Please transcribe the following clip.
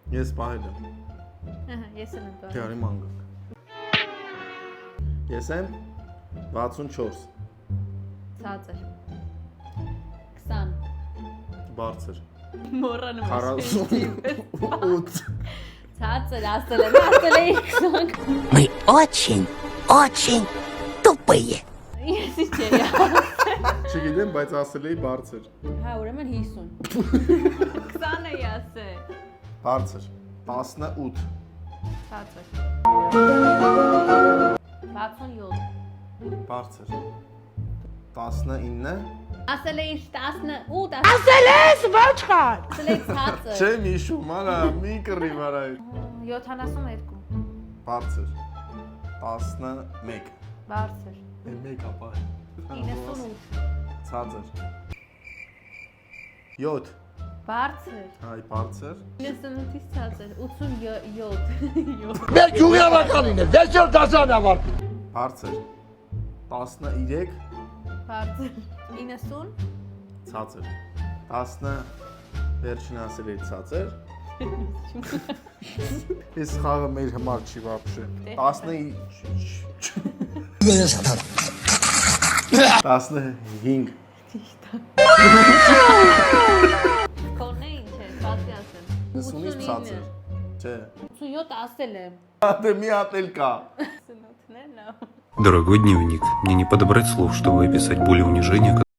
Ես պահել եմ։ Ես եմ պահել։ Դե արի մանգակ։ Ես եմ 64 Ցածր 20 բարձր Մոռանում 48 Ցածր ասել եմ 20 Мы очень тупые. Ես ինչ էի Չգիտեմ, բայց ասել էի բարձր Հա, ուրեմն 50 20 էի ասել Բարձր 18 Ցածր 67 Բարձր 19 Ասել էի 18 Ասել ես ոչխար։ Ասել էի ցածր Չեմ հիշում, արա, մի կռի վրա 72 Բարձր 11 Բարձր Մեկ ապա 98 Ցածր 7 Բարձր Այ բարձր 98-ից ցածր 87 Մեր ջուղիանականին է, դեսյալ դասան ավարտի։ Բարձր 13 Բարձր 90 Ցածր 10 վերջին ասել էի ցածր Այս խաղը մեր համար չի вообще 15 Կոնե ինչ է, բացի ասել 90-ից ցածր Չէ 87 ասել եմ Դե մի հատ էլ կա 88-ն է, լավ Дорогой дневник, мне не подобрать слов, чтобы описать боль и унижение,